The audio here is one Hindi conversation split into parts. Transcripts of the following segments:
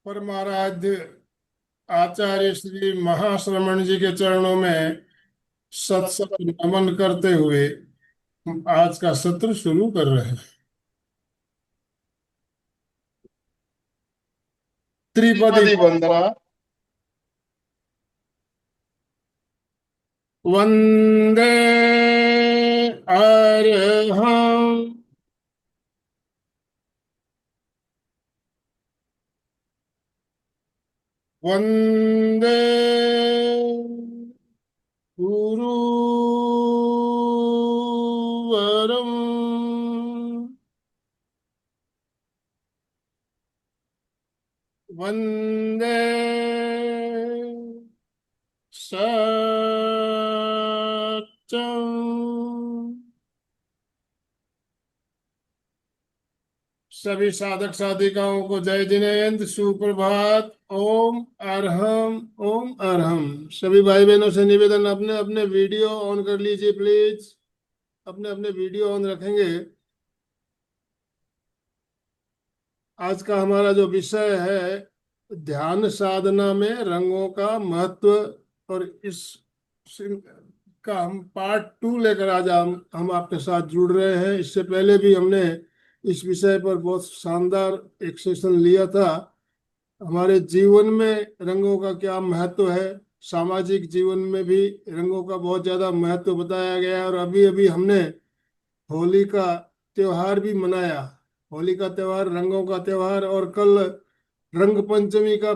परमाराध्य आचार्य श्री महाश्रमण जी के चरणों में सत सत नमन करते हुए हम आज का सत्र शुरू कर रहे हैं। त्रिपदी त्रिपदी वंदना। वंदे अर्हम् वंदे गुरुवरम् वंदे सत्यम्। सभी साधक साधिकाओं को जय जिनेन्द्र, सुप्रभात। ओम अरहम, ओम अरहम। सभी भाई बहनों से निवेदन, अपने अपने वीडियो ऑन कर लीजिए प्लीज। अपने अपने वीडियो ऑन रखेंगे। आज का हमारा जो विषय है, ध्यान साधना में रंगों का महत्व, और इस का हम पार्ट 2 लेकर आज हम आपके साथ जुड़ रहे हैं। इससे पहले भी हमने इस विषय पर बहुत शानदार एक सेशन लिया था। हमारे जीवन में रंगों का क्या महत्व है, सामाजिक जीवन में भी रंगों का बहुत ज्यादा महत्व बताया गया है। और अभी अभी हमने होली का त्योहार भी मनाया। होली का त्योहार रंगों का त्योहार, और कल रंग पंचमी का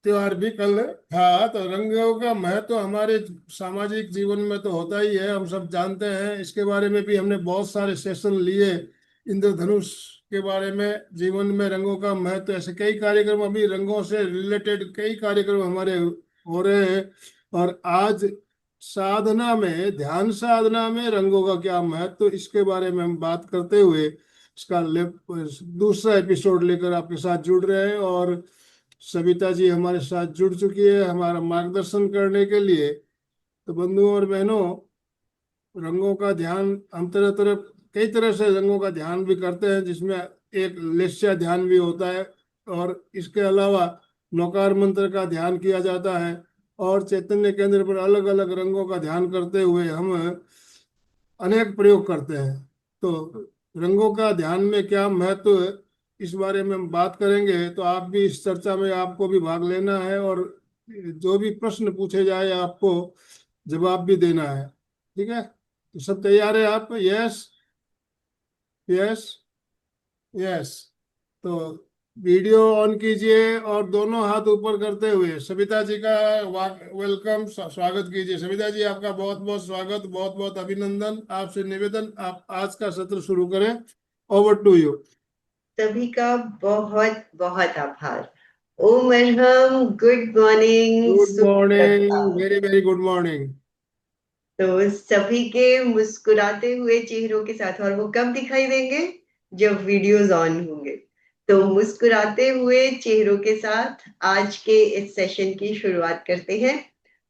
त्योहार भी कल था। तो रंगों का महत्व हमारे सामाजिक जीवन में तो होता ही है, हम सब जानते हैं। इसके बारे में भी हमने बहुत सारे सेशन लिए। इंद्रधनुष के बारे में, जीवन में रंगों का महत्व, ऐसे कई कार्यक्रम, अभी रंगों से रिलेटेड कई कार्यक्रम हमारे हो रहे हैं। और आज साधना में, ध्यान साधना में रंगों का क्या महत्व, इसके बारे में हम बात करते हुए इसका दूसरा एपिसोड लेकर आपके साथ जुड़ रहे हैं। और सविता जी हमारे साथ जुड़ चुकी है हमारा मार्गदर्शन करने के लिए। तो बंधुओं और बहनों, रंगों का ध्यान हम तरह तरह, कई तरह से रंगों का ध्यान भी करते हैं, जिसमें एक लेस्या ध्यान भी होता है, और इसके अलावा नौकार मंत्र का ध्यान किया जाता है। और चैतन्य केंद्र पर अलग अलग रंगों का ध्यान करते हुए हम अनेक प्रयोग करते हैं। तो रंगों का ध्यान में क्या महत्व है, इस बारे में हम बात करेंगे। तो आप भी इस चर्चा में, आपको भी भाग लेना है, और जो भी प्रश्न पूछे जाए आपको जवाब भी देना है। ठीक है, तो सब तैयार है आप? Yes, yes, yes. तो वीडियो ऑन कीजिए और दोनों हाथ ऊपर करते हुए सविता जी का वेलकम, स्वागत कीजिए। सविता जी, आपका बहुत बहुत स्वागत, बहुत बहुत अभिनंदन। आपसे निवेदन, आप आज का सत्र शुरू करें। Over to you. सभी का बहुत बहुत आभार। ओम अरहम, गुड मॉर्निंग, गुड मॉर्निंग, सुप्रभात। Very very good morning. तो सभी के मुस्कुराते हुए चेहरों के साथ, और वो कब दिखाई देंगे? जब वीडियोस ऑन होंगे। तो मुस्कुराते हुए चेहरों के साथ आज के इस सेशन की शुरुआत करते हैं।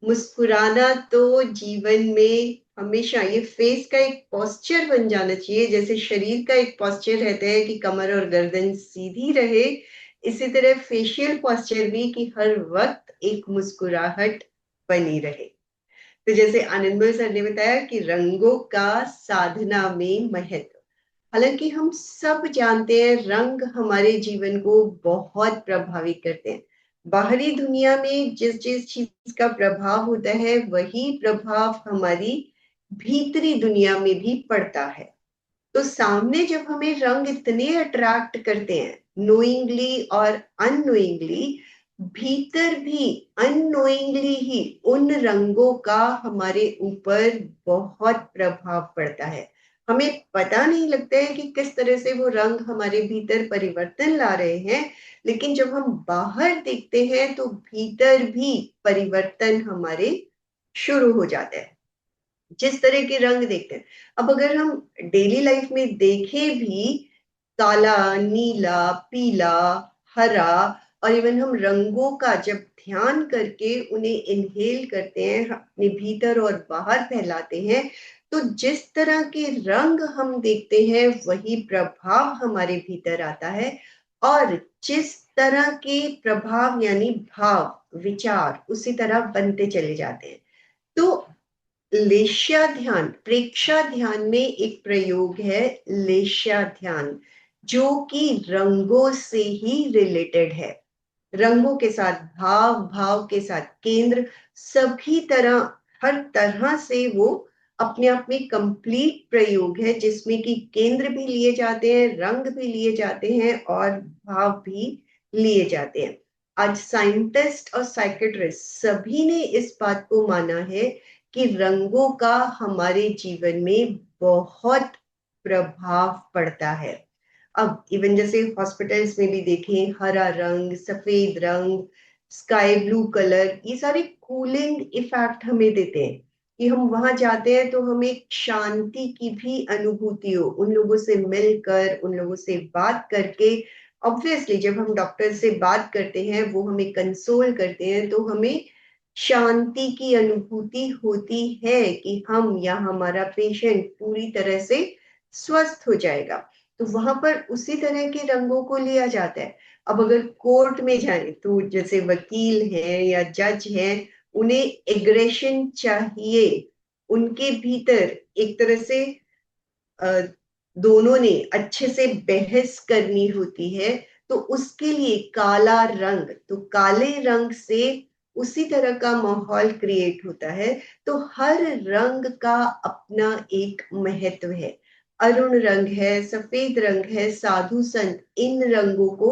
मुस्कुराना तो जीवन में हमेशा ये फेस का एक पोस्चर बन जाना चाहिए। जैसे शरीर का एक पोस्चर रहता है कि कमर और गर्दन सीधी रहे, इसी तरह फेशियल पोस्चर भी कि हर वक्त एक मुस्कुराहट बनी रहे। तो जैसे आनंदमल सर ने बताया कि रंगों का साधना में महत्व, हालांकि हम सब जानते हैं रंग हमारे जीवन को बहुत प्रभावित करते हैं। बाहरी दुनिया में जिस जिस चीज का प्रभाव होता है, वही प्रभाव हमारी भीतरी दुनिया में भी पड़ता है। तो सामने जब हमें रंग इतने अट्रैक्ट करते हैं, नोइंगली और अननोइंगली, भीतर भी अननोइंगली ही उन रंगों का हमारे ऊपर बहुत प्रभाव पड़ता है। हमें पता नहीं लगता है कि किस तरह से वो रंग हमारे भीतर परिवर्तन ला रहे हैं, लेकिन जब हम बाहर देखते हैं तो भीतर भी परिवर्तन हमारे शुरू हो जाता है। जिस तरह के रंग देखते हैं, अब अगर हम डेली लाइफ में देखें भी, काला, नीला, पीला, हरा, और इवन हम रंगों का जब ध्यान करके उन्हें इनहेल करते हैं, अपने भीतर और बाहर फैलाते हैं, तो जिस तरह के रंग हम देखते हैं वही प्रभाव हमारे भीतर आता है। और जिस तरह के प्रभाव यानी भाव विचार उसी तरह बनते चले जाते हैं। तो लेश्या ध्यान, प्रेक्षा ध्यान में एक प्रयोग है लेश्या ध्यान, जो कि रंगों से ही रिलेटेड है। रंगों के साथ भाव, भाव के साथ केंद्र, सभी तरह, हर तरह से वो अपने आप में कंप्लीट प्रयोग है, जिसमें कि केंद्र भी लिए जाते हैं, रंग भी लिए जाते हैं और भाव भी लिए जाते हैं। आज साइंटिस्ट और साइकेट्रिस्ट सभी ने इस बात को माना है कि रंगों का हमारे जीवन में बहुत प्रभाव पड़ता है। अब इवन जैसे हॉस्पिटल्स में भी देखें, हरा रंग, सफेद रंग, स्काई ब्लू कलर, ये सारे कूलिंग इफेक्ट हमें देते हैं कि हम वहां जाते हैं तो हमें शांति की भी अनुभूति हो, उन लोगों से मिलकर, उन लोगों से बात करके। ऑब्वियसली जब हम डॉक्टर से बात करते हैं, वो हमें कंसोल करते हैं, तो हमें शांति की अनुभूति होती है कि हम या हमारा पेशेंट पूरी तरह से स्वस्थ हो जाएगा। तो वहां पर उसी तरह के रंगों को लिया जाता है। अब अगर कोर्ट में जाए तो जैसे वकील हैं या जज हैं, उन्हें एग्रेशन चाहिए, उनके भीतर एक तरह से अ, दोनों ने अच्छे से बहस करनी होती है। तो उसके लिए काला रंग, तो काले रंग से उसी तरह का माहौल क्रिएट होता है। तो हर रंग का अपना एक महत्व है। अरुण रंग है, सफेद रंग है, साधु संत इन रंगों को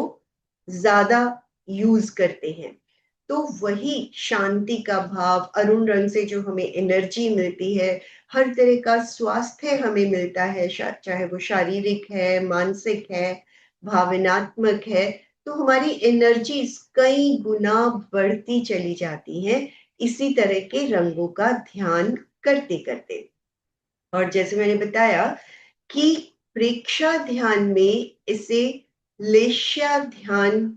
ज्यादा यूज करते हैं। तो वही शांति का भाव, अरुण रंग से जो हमें एनर्जी मिलती है, हर तरह का स्वास्थ्य हमें मिलता है, चाहे वो शारीरिक है, मानसिक है, भावनात्मक है, तो हमारी एनर्जीज कई गुना बढ़ती चली जाती हैं इसी तरह के रंगों का ध्यान करते करते। और जैसे मैंने बताया कि प्रेक्षा ध्यान में इसे लेश्या ध्यान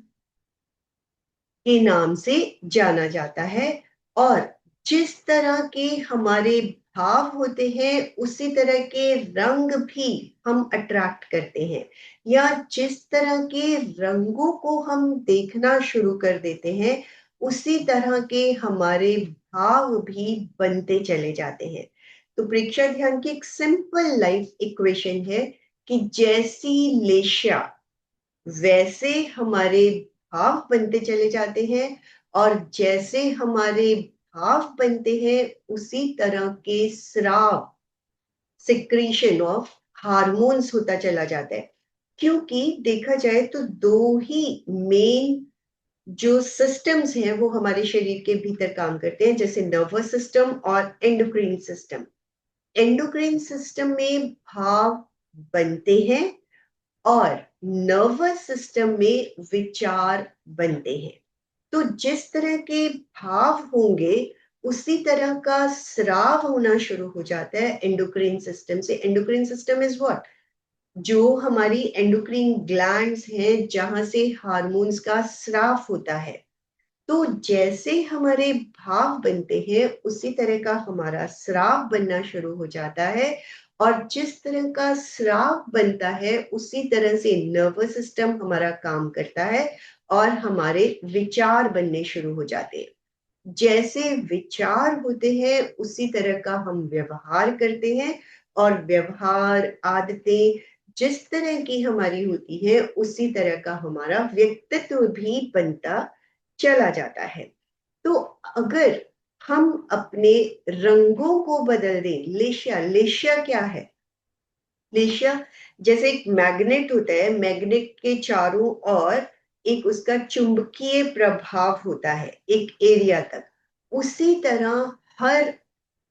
के नाम से जाना जाता है। और जिस तरह के हमारे भाव होते हैं, उसी तरह के रंग भी हम अट्रैक्ट करते हैं, या जिस तरह के रंगों को हम देखना शुरू कर देते हैं, उसी तरह के हमारे भाव भी बनते चले जाते हैं। तो प्रेक्षा ध्यान की एक सिंपल लाइफ इक्वेशन है कि जैसी लेशा वैसे हमारे भाव बनते चले जाते हैं, और जैसे हमारे भाव बनते हैं, उसी तरह के स्राव, सिक्रीशन ऑफ हार्मोन्स होता चला जाता है। क्योंकि देखा जाए तो दो ही मेन जो सिस्टम्स हैं वो हमारे शरीर के भीतर काम करते हैं, जैसे नर्वस सिस्टम और एंडोक्राइन सिस्टम। एंडोक्राइन सिस्टम में भाव बनते हैं और नर्वस सिस्टम में विचार बनते हैं। तो जिस तरह के भाव होंगे, उसी तरह का स्राव होना शुरू हो जाता है एंडोक्राइन सिस्टम से। Endocrine system is what? जो हमारी एंडोक्राइन ग्लैंड्स हैं, जहां से हार्मोन्स का स्राव होता है। तो जैसे हमारे भाव बनते हैं, उसी तरह का हमारा स्राव बनना शुरू हो जाता है। और जिस तरह का स्राव बनता है, उसी तरह से नर्वस सिस्टम हमारा काम करता है और हमारे विचार बनने शुरू हो जाते हैं। जैसे विचार होते हैं, उसी तरह का हम व्यवहार करते हैं, और व्यवहार, आदतें जिस तरह की हमारी होती है, उसी तरह का हमारा व्यक्तित्व भी बनता चला जाता है। तो अगर हम अपने रंगों को बदल दें, लेशिया, लेशिया क्या है? लेशिया जैसे एक मैग्नेट होता है, मैग्नेट के चारों ओर एक उसका चुंबकीय प्रभाव होता है एक एरिया तक। उसी तरह हर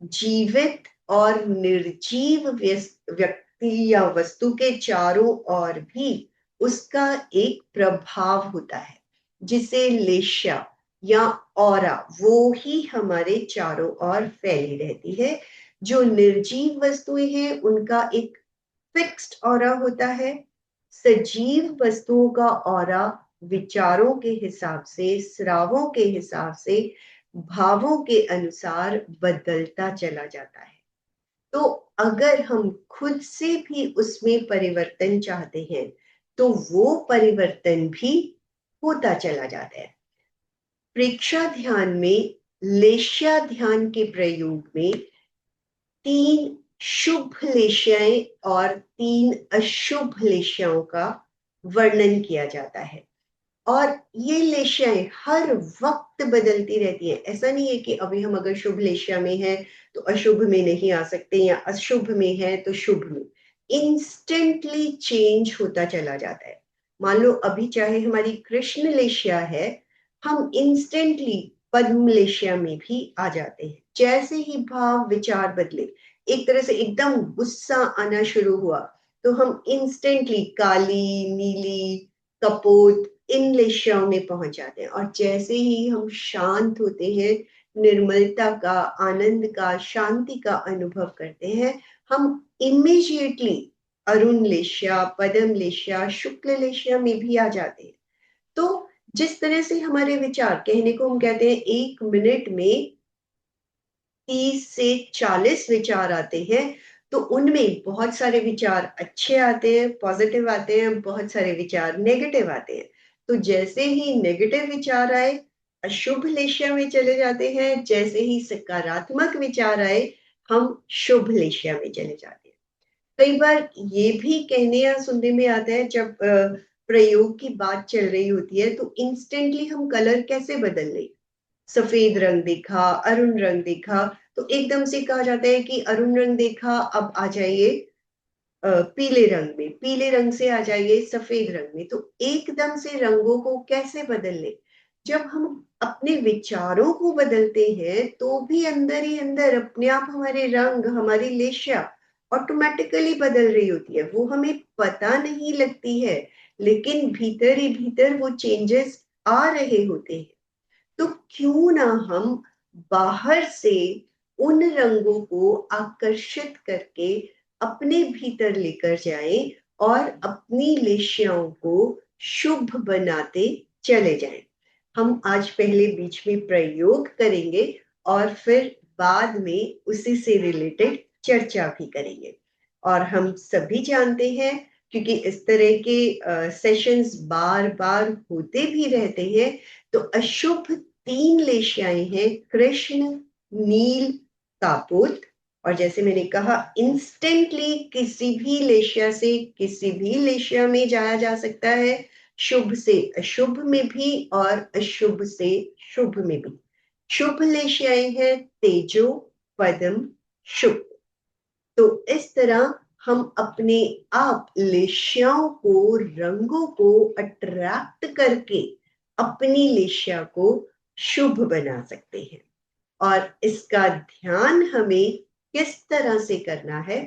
जीवित और निर्जीव व्यक्ति या वस्तु के चारों ओर भी उसका एक प्रभाव होता है, जिसे लेशा या ऑरा, वो ही हमारे चारों ओर फैली रहती है। जो निर्जीव वस्तुएं हैं, उनका एक फिक्स्ड ऑरा होता है। सजीव वस्तुओं का ऑरा विचारों के हिसाब से, स्रावों के हिसाब से, भावों के अनुसार बदलता चला जाता है। तो अगर हम खुद से भी उसमें परिवर्तन चाहते हैं, तो वो परिवर्तन भी होता चला जाता है। प्रेक्षा ध्यान में लेश्या ध्यान के प्रयोग में 3 शुभ लेश्याएं और 3 अशुभ लेश्याओं का वर्णन किया जाता है। और ये लेश्याएं हर वक्त बदलती रहती हैं। ऐसा नहीं है कि अभी हम अगर शुभ लेश्या में हैं तो अशुभ में नहीं आ सकते, या अशुभ में है तो शुभ में। इंस्टेंटली चेंज होता चला जाता है। मान लो अभी चाहे हमारी कृष्ण लेश्या है, हम इंस्टेंटली पद्म लेश्या में भी आ जाते हैं। जैसे ही भाव विचार बदले, एक तरह से एकदम गुस्सा आना शुरू हुआ, तो हम इंस्टेंटली काली, नीली, कपोत इन लेश्याओं में पहुंच जाते हैं। और जैसे ही हम शांत होते हैं, निर्मलता का, आनंद का, शांति का अनुभव करते हैं, हम इमीडिएटली अरुण लेश्या, पद्म लेश्या, शुक्ल लेश्या में भी आ जाते हैं। तो जिस तरह से हमारे विचार, कहने को हम कहते हैं 1 मिनट में 30 से 40 विचार आते हैं, तो उनमें बहुत सारे विचार अच्छे आते हैं, पॉजिटिव आते हैं, बहुत सारे विचार नेगेटिव आते हैं। तो जैसे ही नेगेटिव विचार आए, अशुभ लेशिया में चले जाते हैं। जैसे ही सकारात्मक विचार आए, हम शुभ लेशिया में चले जाते हैं। कई बार ये भी कहने या सुनने में आता है, जब प्रयोग की बात चल रही होती है, तो इंस्टेंटली हम कलर कैसे बदल लें। सफेद रंग देखा, अरुण रंग देखा, तो एकदम से कहा जाता है कि अरुण रंग देखा, अब आ जाइए पीले रंग में, पीले रंग से आ जाइए सफेद रंग में। तो एकदम से रंगों को कैसे बदल ले। जब हम अपने विचारों को बदलते हैं, तो भी अंदर ही अंदर अपने आप हमारे रंग, हमारी लेशा ऑटोमेटिकली बदल रही होती है। वो हमें पता नहीं लगती है, लेकिन भीतर ही भीतर वो चेंजेस आ रहे होते हैं। तो क्यों ना हम बाहर से उन रंगों को आकर्षित करके अपने भीतर लेकर जाएं और अपनी लेश्याओं को शुभ बनाते चले जाएं। हम आज पहले बीच में प्रयोग करेंगे और फिर बाद में उसी से रिलेटेड चर्चा भी करेंगे। और हम सभी जानते हैं, क्योंकि इस तरह के सेशंस बार बार होते भी रहते हैं, तो अशुभ 3 लेश्याएं हैं, कृष्ण, नील, कापोत। और जैसे मैंने कहा, इंस्टेंटली किसी भी लेश्या से किसी भी लेश्या में जाया जा सकता है, शुभ से अशुभ में भी और अशुभ से शुभ में भी। शुभ लेश्याएं हैं तेजो, पद्म, शुभ। तो इस तरह हम अपने आप लेश्याओं को, रंगों को अट्रैक्ट करके अपनी लेश्या को शुभ बना सकते हैं। और इसका ध्यान हमें किस तरह से करना है।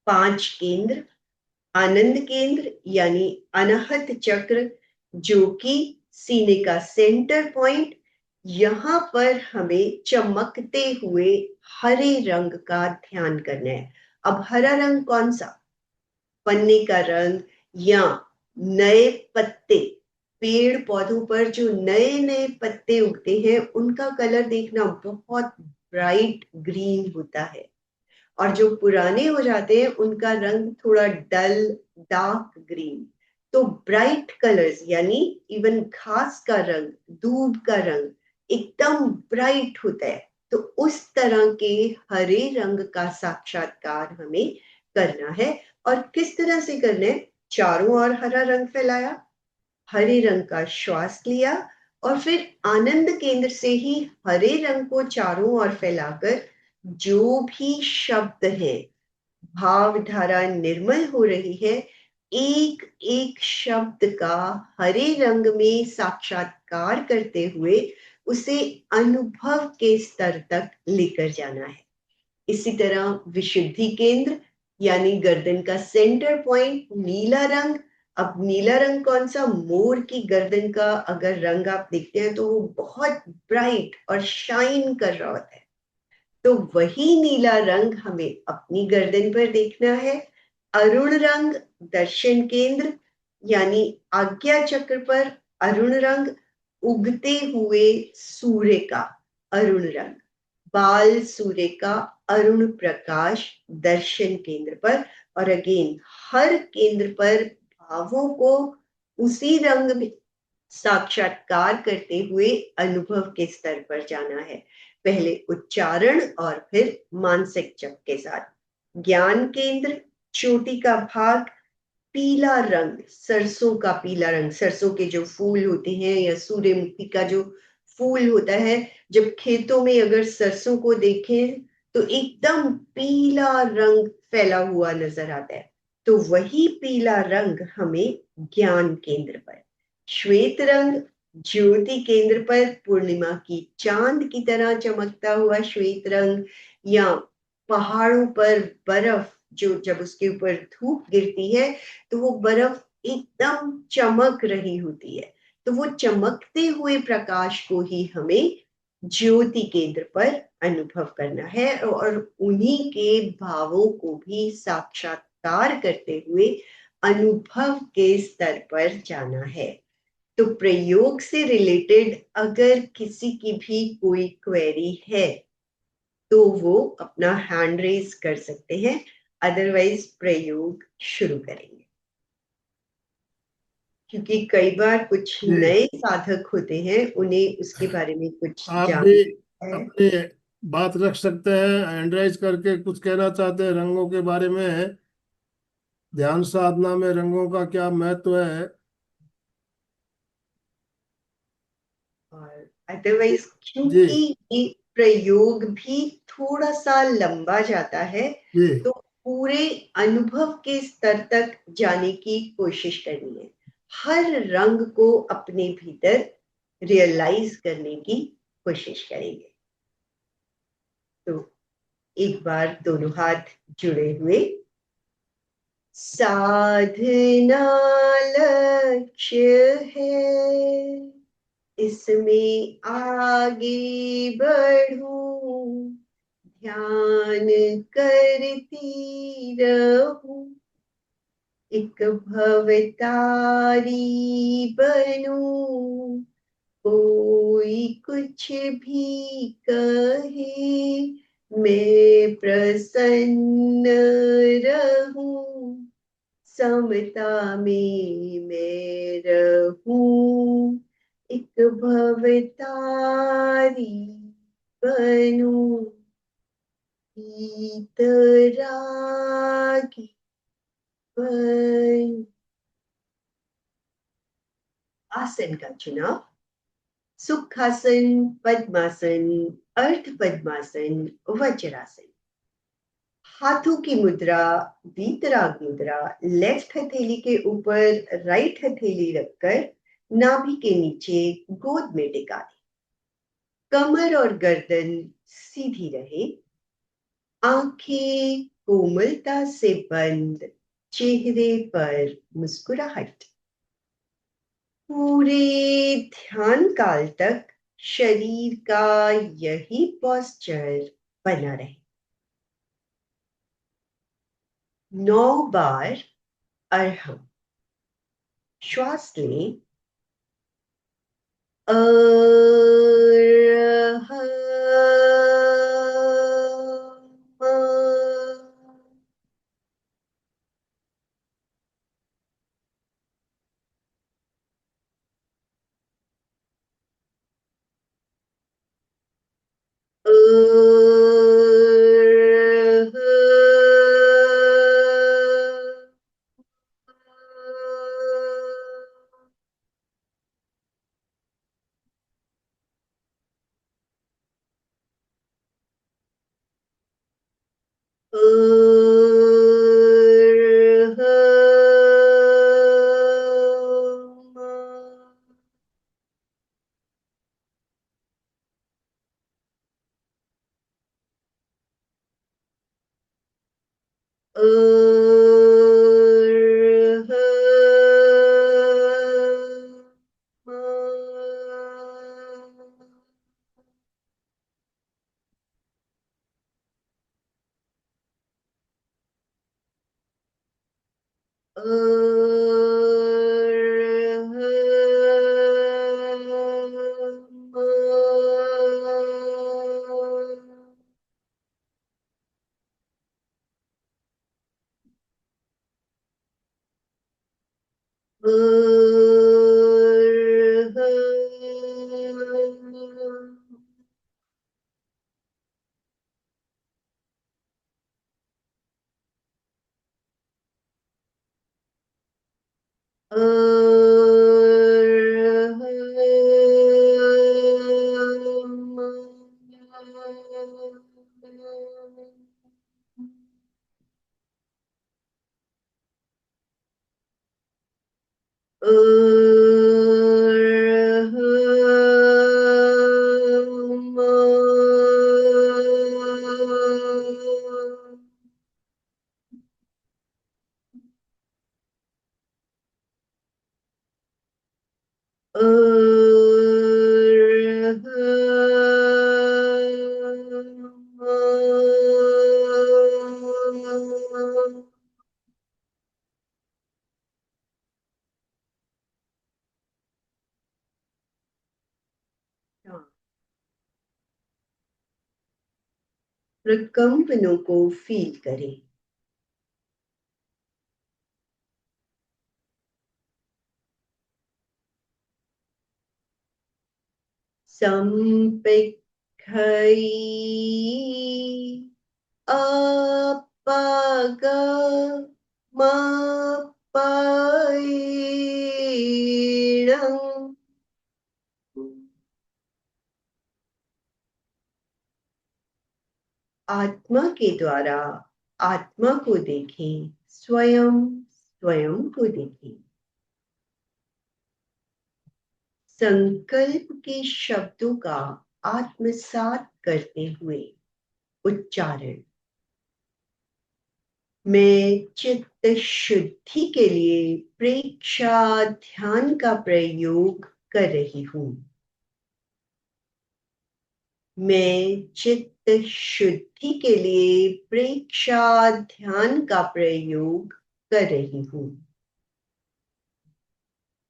5 केंद्र, आनंद केंद्र यानी अनाहत चक्र, जो कि सीने का सेंटर पॉइंट, यहां पर हमें चमकते हुए हरे रंग का ध्यान करना है। अब हरा रंग कौन सा, पन्ने का रंग या नए पत्ते, पेड़ पौधों पर जो नए नए पत्ते उगते हैं, उनका कलर देखना बहुत ब्राइट ग्रीन होता है। और जो पुराने हो जाते हैं, उनका रंग थोड़ा डल डार्क ग्रीन। तो ब्राइट कलर्स यानी इवन घास का रंग, दूब का रंग एकदम ब्राइट होता है। तो उस तरह के हरे रंग का साक्षात्कार हमें करना है। और किस तरह से करना है, चारों ओर हरा रंग फैलाया, हरे रंग का श्वास लिया, और फिर आनंद केंद्र से ही हरे रंग को चारों ओर फैलाकर जो भी शब्द है, भाव धारा निर्मल हो रही है, एक एक शब्द का हरे रंग में साक्षात्कार करते हुए उसे अनुभव के स्तर तक लेकर जाना है। इसी तरह विशुद्धि केंद्र यानी गर्दन का सेंटर पॉइंट, नीला रंग। अब नीला रंग कौन सा, मोर की गर्दन का अगर रंग आप देखते हैं, तो वो बहुत ब्राइट और शाइन कर रहा होता है। तो वही नीला रंग हमें अपनी गर्दन पर देखना है। अरुण रंग दर्शन केंद्र यानी आज्ञा चक्र पर अरुण रंग, उगते हुए सूर्य का अरुण रंग, बाल सूर्य का अरुण प्रकाश दर्शन केंद्र पर। और अगेन हर केंद्र पर भावों को उसी रंग में साक्षात्कार करते हुए अनुभव के स्तर पर जाना है। पहले उच्चारण और फिर मानसिक जप के साथ। ज्ञान केंद्र, चोटी का भाग, पीला रंग, सरसों का पीला रंग, सरसों के जो फूल होते हैं या सूर्यमुखी का जो फूल होता है, जब खेतों में अगर सरसों को देखें तो एकदम पीला रंग फैला हुआ नजर आता है। तो वही पीला रंग हमें ज्ञान केंद्र पर, श्वेत रंग ज्योति केंद्र पर, पूर्णिमा की चांद की तरह चमकता हुआ श्वेत रंग, या पहाड़ों पर बर्फ जो जब उसके ऊपर धूप गिरती है तो वो बर्फ एकदम चमक रही होती है। तो वो चमकते हुए प्रकाश को ही हमें ज्योति केंद्र पर अनुभव करना है, और उन्हीं के भावों को भी साक्षात्कार करते हुए अनुभव के स्तर पर जाना है। तो प्रयोग से रिलेटेड अगर किसी की भी कोई क्वेरी है तो वो अपना हैंड रेज कर सकते हैं, अदरवाइज प्रयोग शुरू करेंगे। क्योंकि कई बार कुछ जी, नए साधक होते हैं, उन्हें उसके बारे में कुछ आप भी जानना है। अपनी बात रख सकते हैं, हैंड राइज करके कुछ कहना चाहते हैं रंगों के बारे में। ध्यान साधना में रंगों का क्या महत्व है? और अदरवाइज जी क्योंकि ये प्रयोग भी थोड़ा सा लंबा जाता है, जी। तो पूरे अनुभव के स्तर तक जाने की कोशिश करनी है। हर रंग को अपने भीतर रियलाइज करने की कोशिश करेंगे। तो एक बार दोनों हाथ जुड़े हुए, साधना लक्ष्य है, इसमें आगे बढ़ूं, ध्यान करती रहूं, एक भवतारी बनूं, कोई कुछ भी कहे मैं प्रसन्न रहूं, समता में मैं रहूं, एक भवतारी बनूं, वीतरागी बनूं। आसन का चुनाव, सुखासन, पद्मासन, अर्ध पद्मासन, वज्रासन। हाथों की मुद्रा, वीतराग मुद्रा, लेफ्ट हथेली के ऊपर राइट हथेली रखकर नाभि के नीचे गोद में टिका दें। कमर और गर्दन सीधी रहे, आंखें कोमलता से बंद, चेहरे पर मुस्कुराहट। पूरे ध्यान काल तक शरीर का यही पोस्चर बना रहे। 9 बार अरहम श्वास लें। अरहम। प्रकंपनों को फील करें। संपिखई अपग मपैणं। आत्मा के द्वारा आत्मा को देखें, स्वयं स्वयं को देखें। संकल्प के शब्दों का आत्मसात करते हुए उच्चारण। मैं चित्त शुद्धि के लिए प्रेक्षा ध्यान का प्रयोग कर रही हूँ। मैं चित्त शुद्धि के लिए प्रेक्षा ध्यान का प्रयोग कर रही हूँ।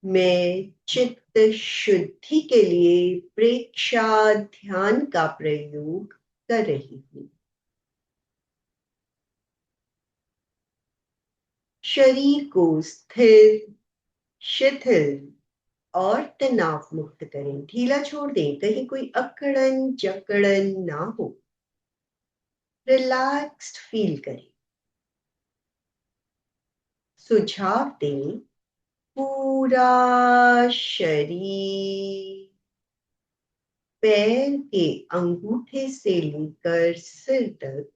मैं चित्त शुद्धि के लिए प्रेक्षा ध्यान का प्रयोग कर रही हूँ। शरीर को स्थिर, शिथिल और तनाव मुक्त करें। ढीला छोड़ दें, कहीं कोई अकड़न जकड़न ना हो। रिलैक्स्ड फील करें। सुझाव दें, पूरा शरीर पैर के अंगूठे से लेकर सिर तक,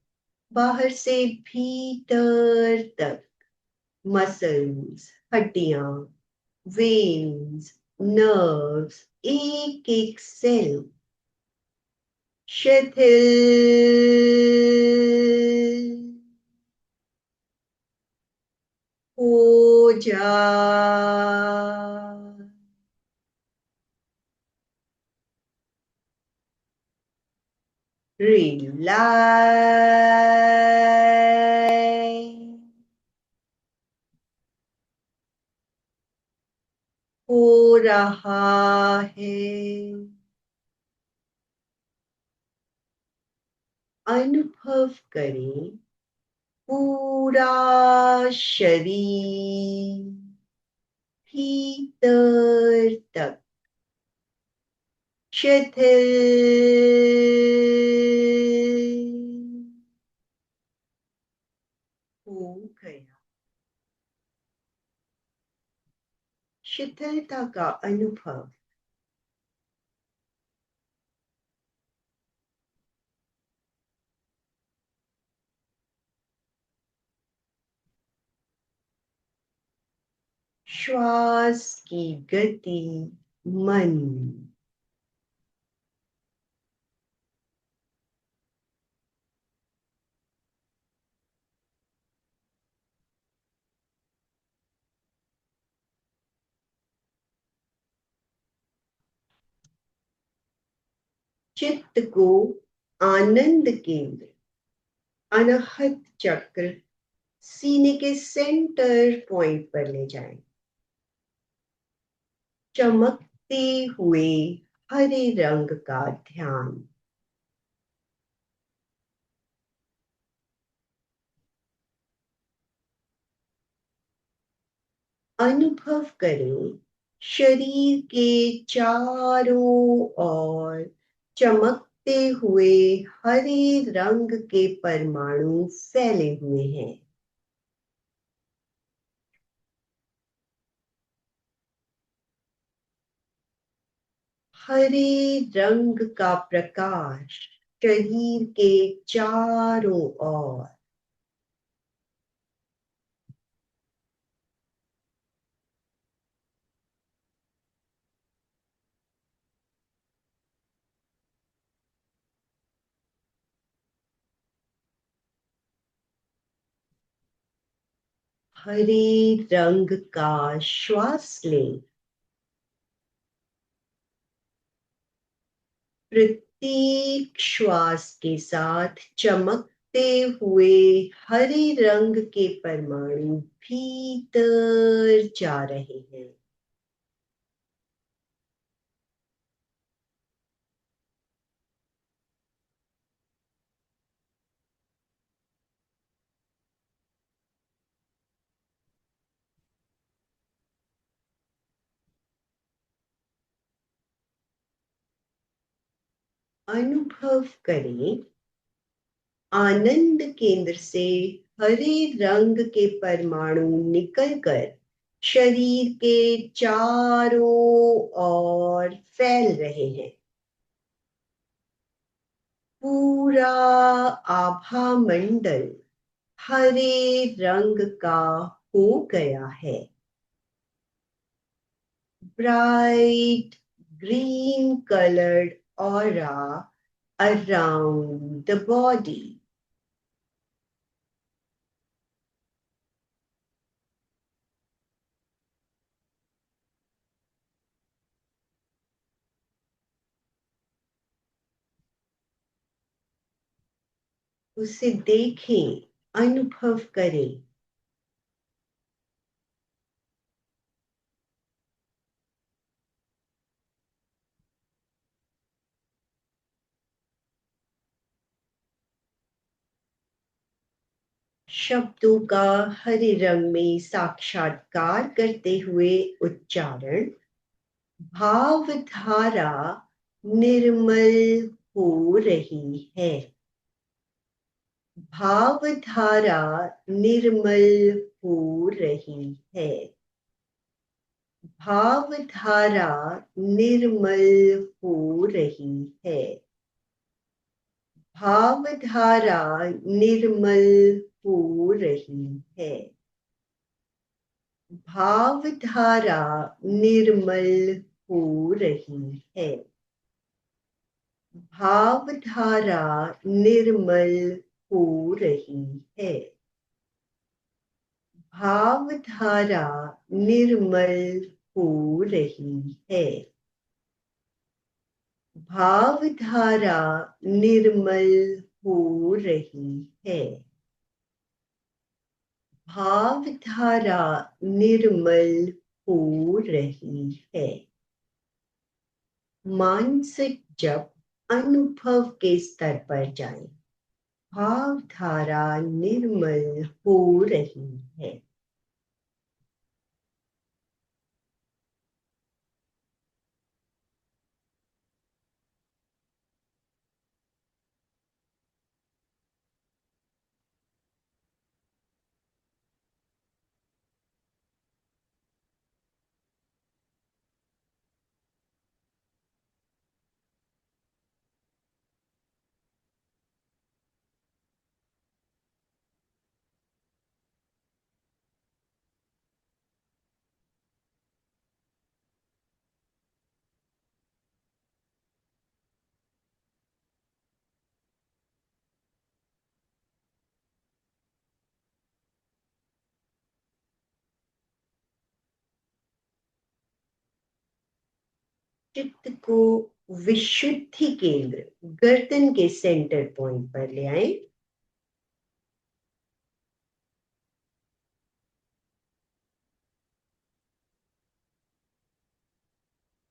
बाहर से भीतर तक, मसल्स, हड्डियां, वेन्स, नर्व्स, एक एक सेल शिथिल हो जाए। रिलैक्स हो रहा है। अनुभव करें, पूरा शरीर भीतर तक शिथिल हो गया। शिथिलता का अनुभव। श्वास की गति, मन। चित्त को आनंद केंद्र, अनाहत चक्र, सीने के सेंटर पॉइंट पर ले जाएं। चमकते हुए हरे रंग का ध्यान। अनुभव करें, शरीर के चारों ओर चमकते हुए हरे रंग के परमाणु फैले हुए हैं। हरे रंग का प्रकाश शरीर के चारों ओर। हरे रंग का श्वास लें। प्रत्येक श्वास के साथ चमकते हुए हरे रंग के परमाणु भीतर जा रहे हैं। अनुभव करें, आनंद केंद्र से हरे रंग के परमाणु निकलकर शरीर के चारों ओर फैल रहे हैं। पूरा आभा मंडल हरे रंग का हो गया है। Bright green colored aura around the body. उसे देखें, अनुभव करें। शब्दों का हरे रंग में साक्षात्कार करते हुए उच्चारण। भावधारा निर्मल हो रही है। भावधारा निर्मल हो रही है। भावधारा निर्मल हो रही है। भावधारा निर्मल हो रही है। भावधारा निर्मल हो रही है। भावधारा निर्मल हो रही है। भावधारा निर्मल हो रही है। भावधारा निर्मल हो रही है। भावधारा निर्मल हो रही है। मानसिक जप अनुभव के स्तर पर जाएं। भावधारा निर्मल हो रही है। चित्त को विशुद्धि केंद्र गर्दन के सेंटर पॉइंट पर ले आए।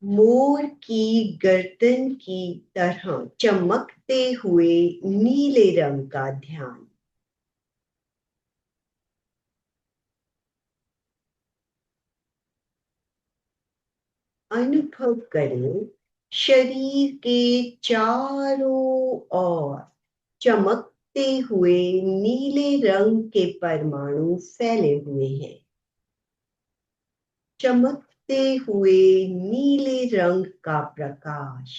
मोर की गर्दन की तरह चमकते हुए नीले रंग का ध्यान। अनुभव करें, शरीर के चारों ओर चमकते हुए नीले रंग के परमाणु फैले हुए हैं। चमकते हुए नीले रंग का प्रकाश।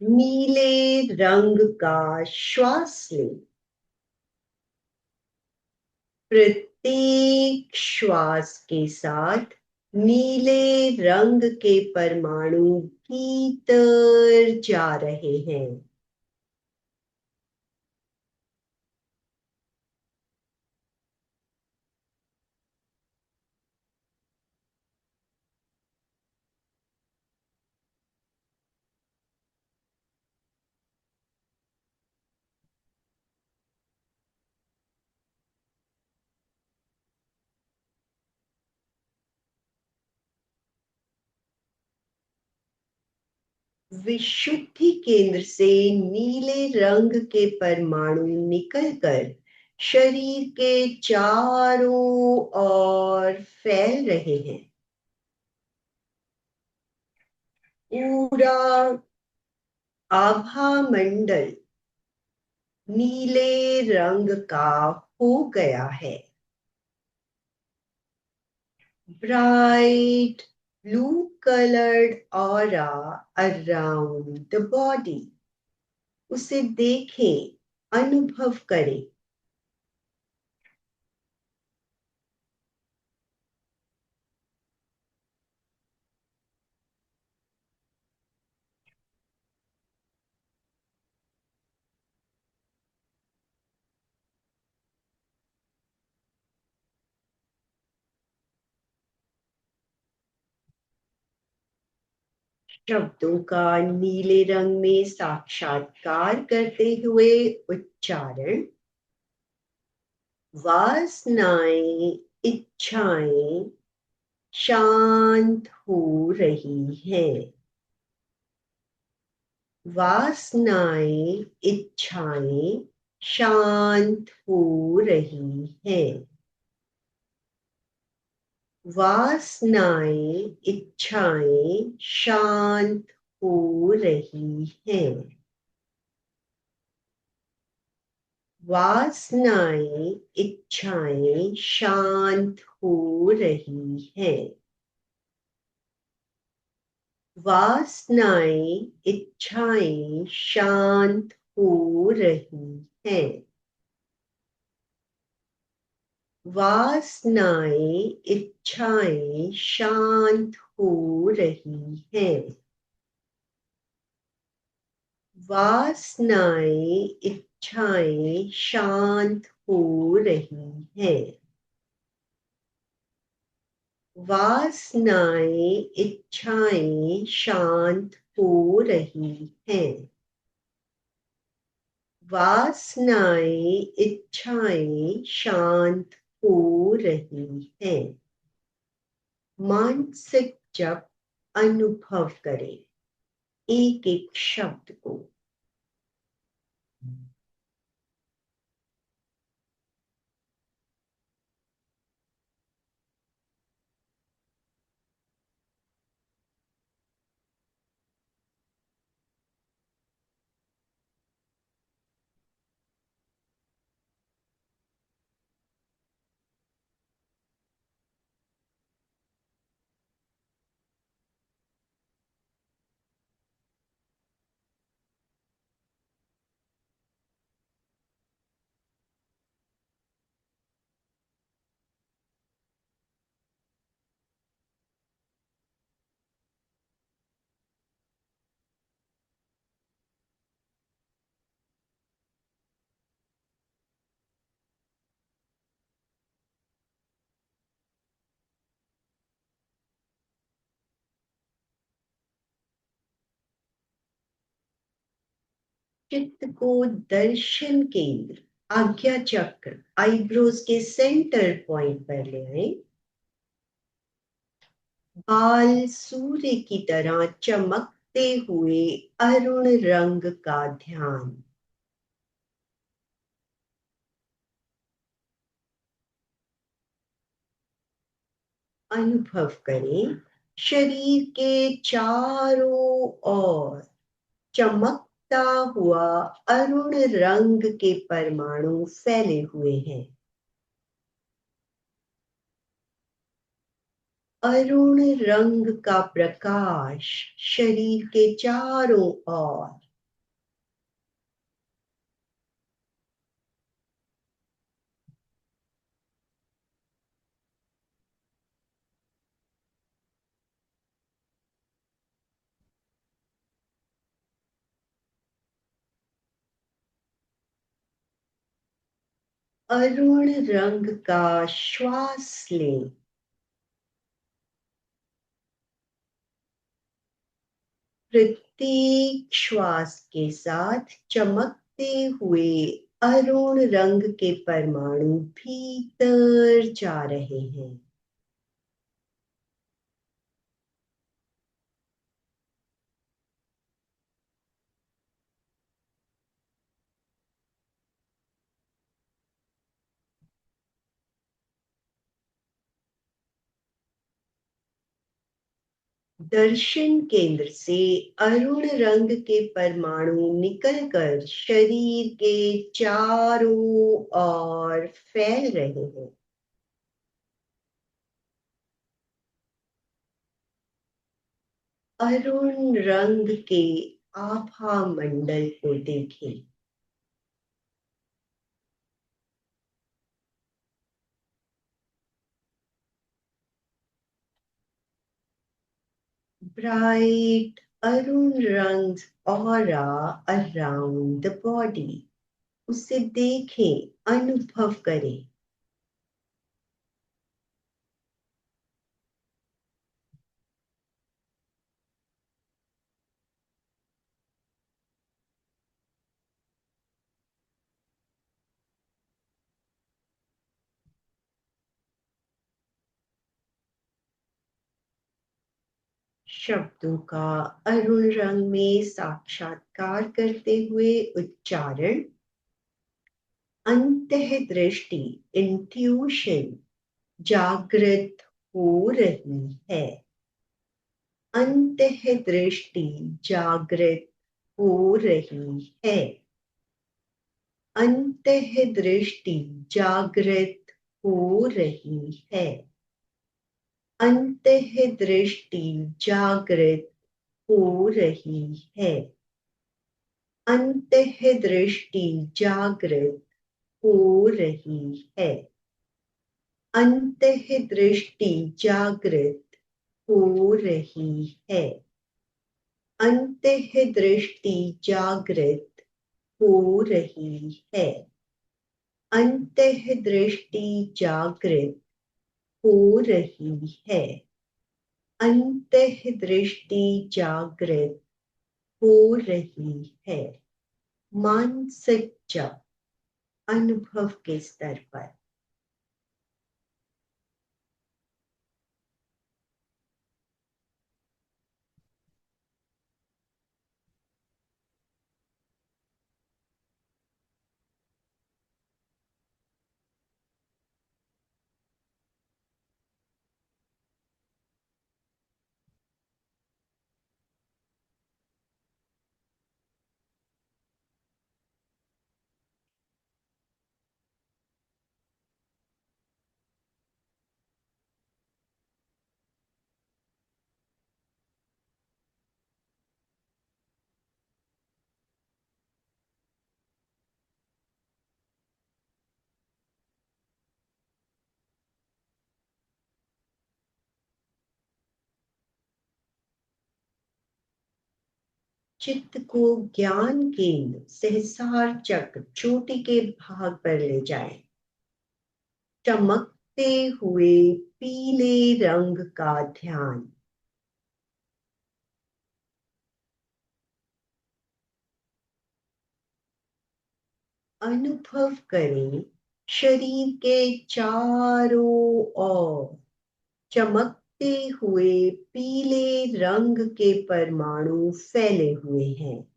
नीले रंग का श्वास लें। प्रत्येक श्वास के साथ नीले रंग के परमाणु भीतर जा रहे हैं। विशुद्धि केंद्र से नीले रंग के परमाणु निकलकर शरीर के चारों ओर फैल रहे हैं। पूरा आभा मंडल नीले रंग का हो गया है। Bright blue colored aura around the body. उसे देखें, अनुभव करें। शब्दों का नीले रंग में साक्षात्कार करते हुए उच्चारण। वासनाएं, इच्छाएं शांत हो रही हैं। वासनाएं, इच्छाएं शांत हो रही हैं। वासनाएं, इच्छाएं शांत हो रही हैं। वासनाएं, इच्छाएं शांत हो रही हैं। वासनाएं, इच्छाएं शांत हो रही हैं। वासनाएं, इच्छाएं शांत हो रही हैं। वासनाएं, इच्छाएं शांत हो रही हैं। वासनाएं, इच्छाएं शांत हो रही हैं। वासनाएं, इच्छाएं शांत हो रही हैं। मानसिक जप अनुभव करें, एक एक शब्द को। चित्त को दर्शन केंद्र, आज्ञा चक्र, आईब्रोज के सेंटर पॉइंट पर ले आए। बाल सूर्य की तरह चमकते हुए अरुण रंग का ध्यान। अनुभव करें, शरीर के चारों ओर चमकता हुआ अरुण रंग के परमाणु फैले हुए हैं। अरुण रंग का प्रकाश शरीर के चारों ओर। अरुण रंग का श्वास लें। प्रत्येक श्वास के साथ चमकते हुए अरुण रंग के परमाणु भीतर जा रहे हैं। दर्शन केंद्र से अरुण रंग के परमाणु निकलकर शरीर के चारों ओर फैल रहे हैं। अरुण रंग के आभा मंडल को देखें। Bright अरुण रंग ऑरा अराउंड द बॉडी, उसे देखें, अनुभव करें। शब्दों का अरुण रंग में साक्षात्कार करते हुए उच्चारण। अंतः दृष्टि इंट्यूशन जागृत हो रही है। अंतः दृष्टि जागृत हो रही है। अंतः दृष्टि जागृत हो रही है। अंतः दृष्टि जागृत हो रही है। अंतः दृष्टि जागृत हो रही है। अंतः दृष्टि जागृत हो रही है। अंतः दृष्टि जागृत हो रही है। अंतः दृष्टि जागृत हो रही है। अंतः दृष्टि जागृत हो रही है। मानसिक जप अनुभव के स्तर पर। चित्त को ज्ञान केंद्र सहस्रार चक्र चोटी के भाग पर ले जाएं। चमकते हुए पीले रंग का ध्यान। अनुभव करें, शरीर के चारों ओर चमकते हुए पीले रंग के परमाणु फैले हुए हैं।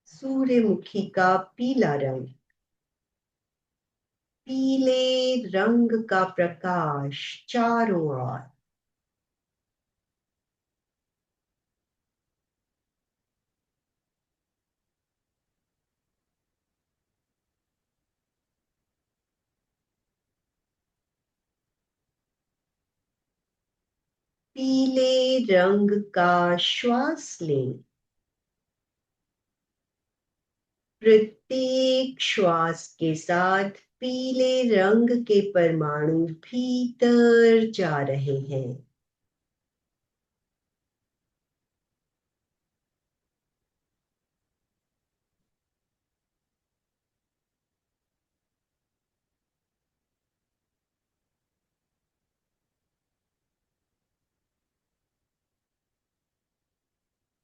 सूर्यमुखी का पीला रंग। पीले रंग का प्रकाश चारों ओर। पीले रंग का श्वास लें। प्रत्येक श्वास के साथ पीले रंग के परमाणु भीतर जा रहे हैं।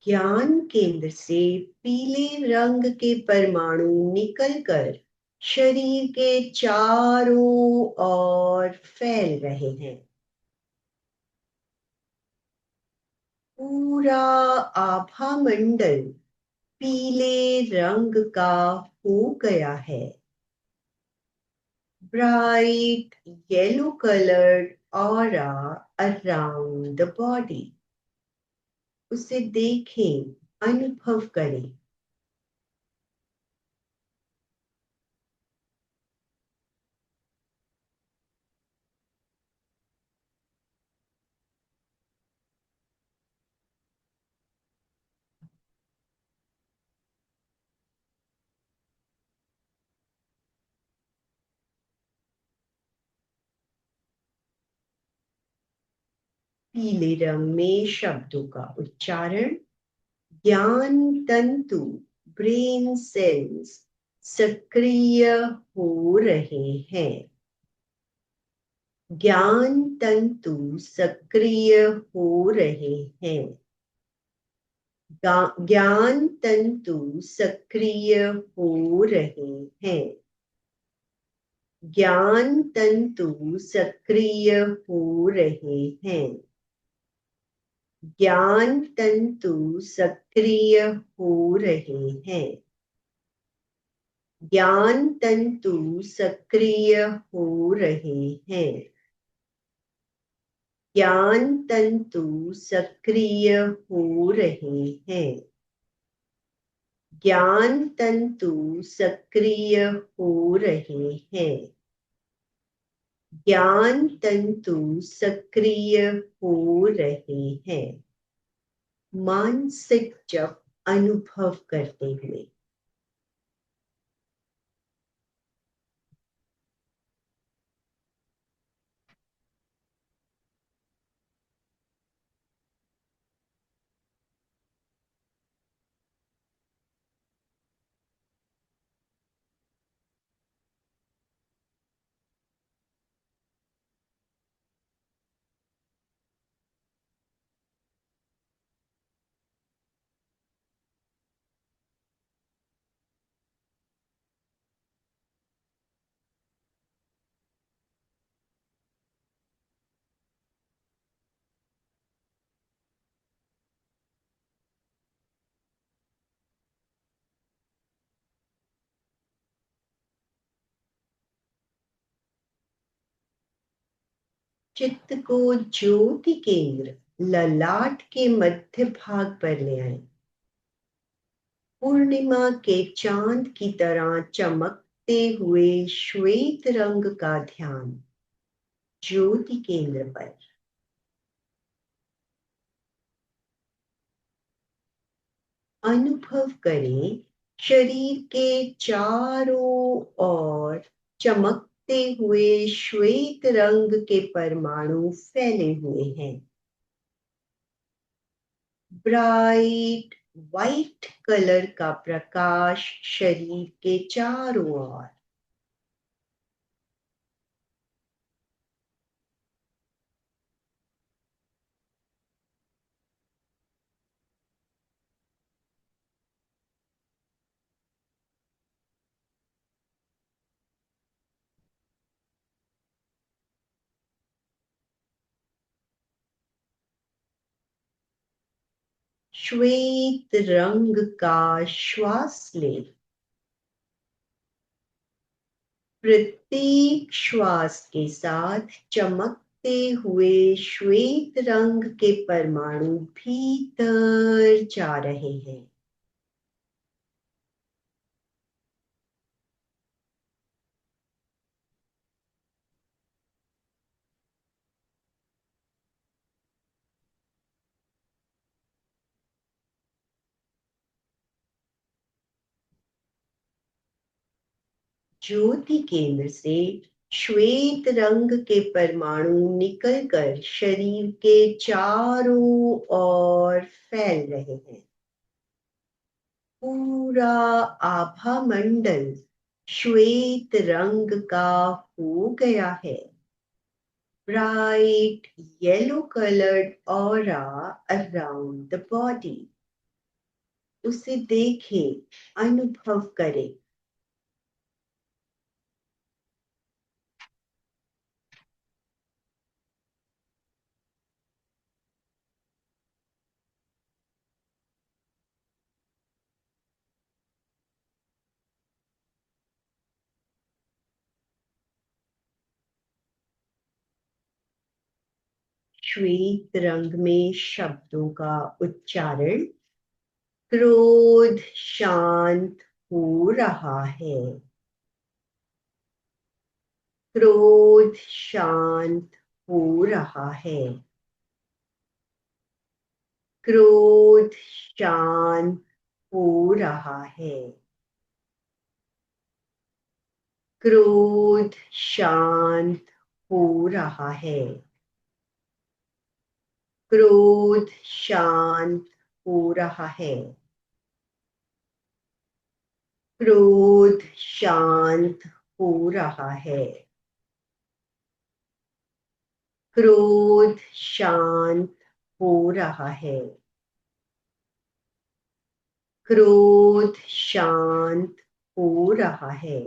ज्ञान केंद्र से पीले रंग के परमाणु निकलकर शरीर के चारों ओर फैल रहे हैं। पूरा आभा मंडल पीले रंग का हो गया है। Bright yellow coloured aura around the body. उसे देखें, अनुभव करें। पीले रंग में शब्दों का उच्चारण। ज्ञान तंतु, ब्रेन सेल्स सक्रिय हो रहे हैं। ज्ञान तंतु सक्रिय हो रहे हैं। ज्ञान तंतु सक्रिय हो रहे हैं। ज्ञान तंतु सक्रिय हो रहे हैं। ज्ञान तंतु सक्रिय हो रहे हैं। ज्ञान तंतु सक्रिय हो रहे हैं। ज्ञान तंतु सक्रिय हो रहे हैं। ज्ञान तंतु सक्रिय हो रहे हैं। ज्ञान तंतु सक्रिय हो रहे हैं। मानसिक जप अनुभव करते हुए। चित्त को ज्योति केंद्र ललाट के मध्य भाग पर ले आए। पूर्णिमा के चांद की तरह चमकते हुए श्वेत रंग का ध्यान ज्योति केंद्र पर। अनुभव करें, शरीर के चारों ओर चमकते हुए श्वेत रंग के परमाणु फैले हुए हैं। ब्राइट व्हाइट कलर का प्रकाश शरीर के चारों ओर। श्वेत रंग का श्वास लें। प्रत्येक श्वास के साथ चमकते हुए श्वेत रंग के परमाणु भीतर जा रहे हैं। ज्योति केंद्र से श्वेत रंग के परमाणु निकलकर शरीर के चारों ओर फैल रहे हैं। पूरा आभा मंडल श्वेत रंग का हो गया है। Bright yellow coloured aura around the body. उसे देखें, अनुभव करें। श्वेत रंग में शब्दों का उच्चारण। क्रोध शांत हो रहा है। क्रोध शांत हो रहा है। क्रोध शांत हो रहा है। क्रोध शांत हो रहा है। क्रोध शांत हो रहा है। क्रोध शांत हो रहा है। क्रोध शांत हो रहा है। क्रोध शांत हो रहा है।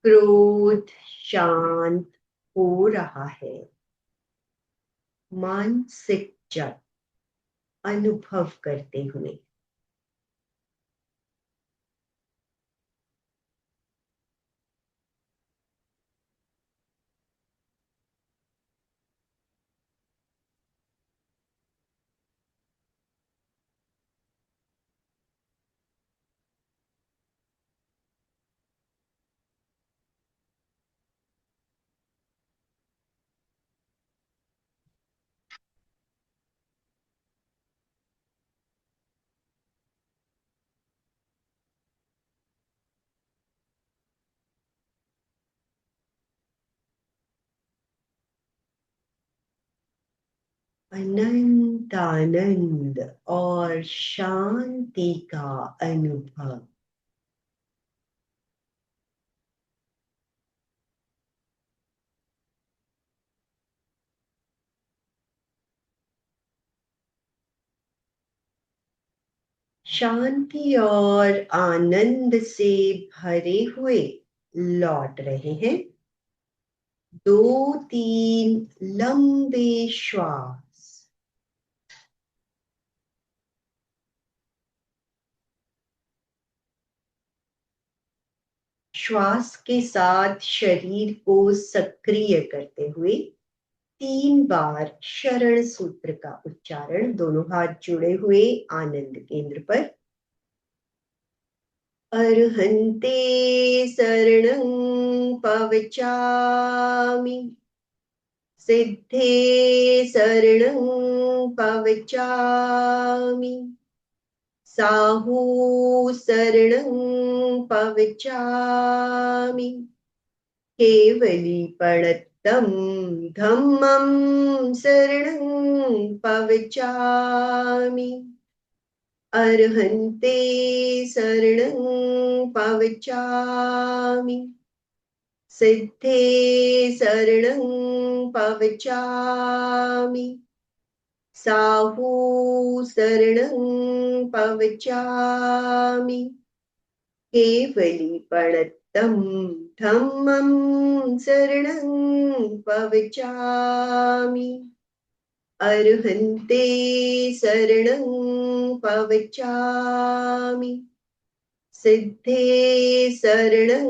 क्रोध शांत हो रहा है। मानसिक जप अनुभव करते हुए। अनंत आनंद और शांति का अनुभव। शांति और आनंद से भरे हुए लौट रहे हैं। 2-3 लंबे श्वास। श्वास के साथ शरीर को सक्रिय करते हुए 3 बार शरण सूत्र का उच्चारण। दोनों हाथ जुड़े हुए आनंद केंद्र पर। अर्हन्ते शरणं पवचामि। सिद्धे शरणं पवचामि। साहू शरणं पवचामि। केवलीपणत्तं धम्मं शरणं पवचामि। अर्हन्ते शरणं पवचामि। सिद्धे शरणं पवचामि। साहू शरणं पवचामि। केवलीपणत्तं धम्मं शरणं पवचामि। अर्हन्ते शरणं पवचामि। सिद्धे शरणं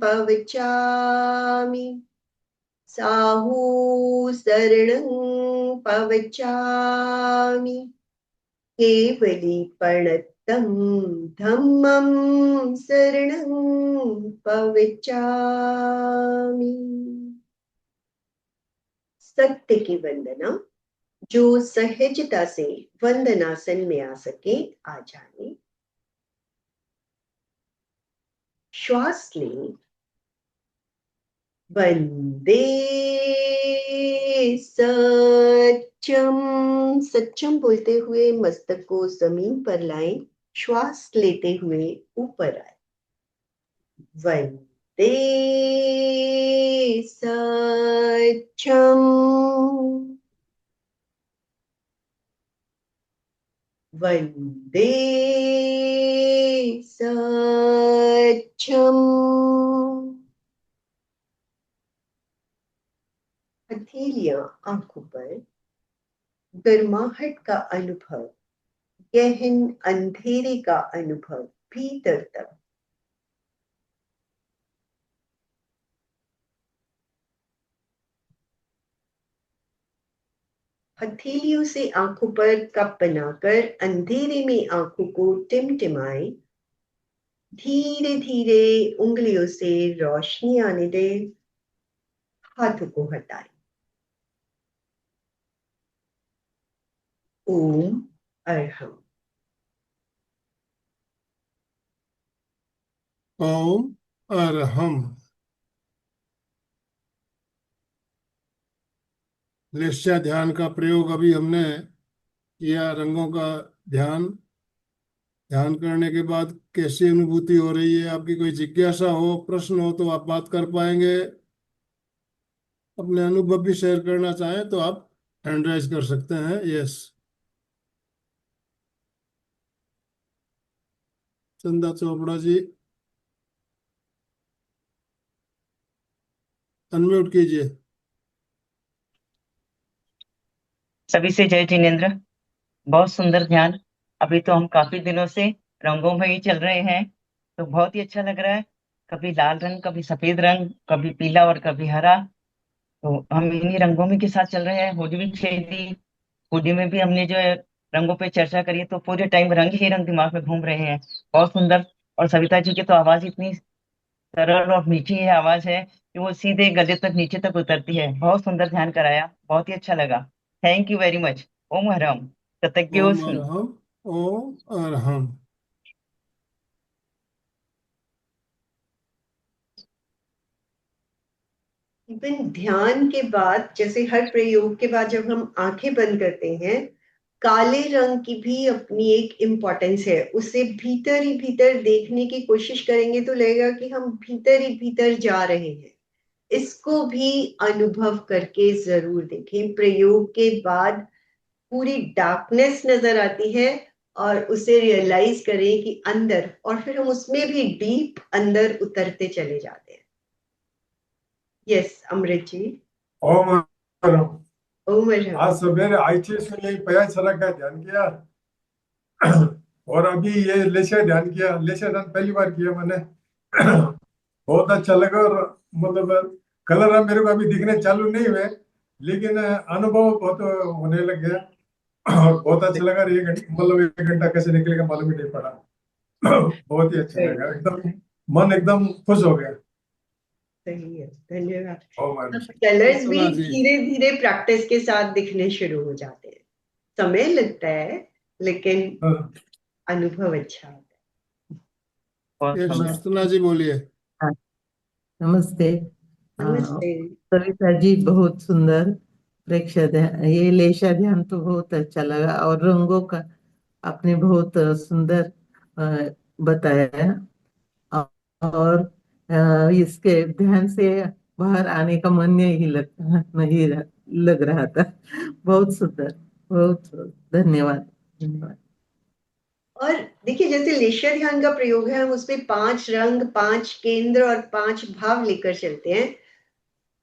पवचामि। साहू शरणं पवचामि। केवलीपणत्तं धम्मं शरणं पवचामि। सत्य की वंदना। जो सहजता से वंदनासन में आ सके आ जाए। श्वास लें। वंदे सच्चम। सच्चम बोलते हुए मस्तक को जमीन पर लाएं। श्वास लेते हुए ऊपर आए। वंदे सच्चम। वंदे सच्चम। हथेलियां आंखों पर। गर्माहट का अनुभव। गहन अंधेरे का अनुभव भीतर तक। हथेलियों से आंखों पर कप बनाकर अंधेरे में आंखों को टिमटिमाए, धीरे धीरे उंगलियों से रोशनी आने दे, हाथों को हटाए। ओम अरहम। ओम अरहम। निश्चय ध्यान का प्रयोग अभी हमने किया। रंगों का ध्यान ध्यान करने के बाद कैसी अनुभूति हो रही है? आपकी कोई जिज्ञासा हो, प्रश्न हो तो आप बात कर पाएंगे। अपने अनुभव भी शेयर करना चाहें तो आप हैंड राइज कर सकते हैं। यस, चंदा चोपड़ा जी, अनम्यूट कीजिए। सभी से जय जिनेन्द्र। बहुत सुंदर ध्यान। अभी तो हम काफी दिनों से रंगों में ही चल रहे हैं, तो बहुत ही अच्छा लग रहा है। कभी लाल रंग, कभी सफेद रंग, कभी पीला और कभी हरा। तो हम इन्हीं रंगों में के साथ चल रहे हैं। होली भी खेली, होली में भी हमने जो है रंगों पे चर्चा करी है, तो पूरे टाइम रंग ही रंग दिमाग में घूम रहे हैं। बहुत सुंदर। और सविता जी की तो आवाज इतनी सरल और मीठी है आवाज है कि वो सीधे गले तक नीचे तक उतरती है। बहुत सुंदर ध्यान कराया, बहुत ही अच्छा लगा। Thank you very much. ओम हरम। ओम कृतज्ञोस्मि। अरहम। ओम अरहम। इवन ध्यान के बाद, जैसे हर प्रयोग के बाद जब हम आंखें बंद करते हैं, काले रंग की भी अपनी एक इम्पोर्टेंस है। उसे भीतर ही भीतर देखने की कोशिश करेंगे तो लगेगा कि हम भीतर ही भीतर जा रहे हैं। इसको भी अनुभव करके जरूर देखें। प्रयोग के बाद पूरी डार्कनेस नजर आती है और उसे रियलाइज करें कि अंदर, और फिर हम उसमें भी डीप अंदर उतरते चले जाते हैं। यस अमृत जी। ओम अरहम। ओम अरहम। आज सवेरे आईटीएस में यही पया सड़क का ध्यान किया। और अभी ये लेशे ध्यान किया। लेशे ध्यान पहली बार किया मैंने। बहुत अच्छा लगा। और मतलब कलर अब मेरे को अभी दिखने चालू नहीं हुए, लेकिन अनुभव बहुत होने लग गया। और बहुत अच्छा लगा। और ये घंटा मतलब 1 घंटा कैसे निकलेगा मालूम ही नहीं पड़ा। बहुत ही अच्छा लगा, एकदम मन एकदम खुश हो गया। सही है, धन्यवाद। ओम अरहम। कलर्स भी कल्पना जी। धीरे धीरे प्रैक्टिस के साथ दिखने शुरू हो जाते हैं। समय लगता है, लेकिन हाँ। अनुभव अच्छा होता बहुत ये सुंदर। शास्त्रा जी बोलिए। हाँ, नमस्ते। है। नमस्ते। सविता जी बहुत सुंदर प्रेक्षक ध्यान, ये लेशा ध्यान तो बहुत अच्छा लगा। और रंगों का आपने बहुत सुंदर बताया। अ- और इसके ध्यान से बाहर आने का मन नहीं लग रहा था। बहुत सुंदर, बहुत धन्यवाद, धन्यवाद। और देखिए, जैसे लेशा ध्यान का प्रयोग है, हम उसमें 5 रंग, 5 केंद्र और 5 भाव लेकर चलते हैं।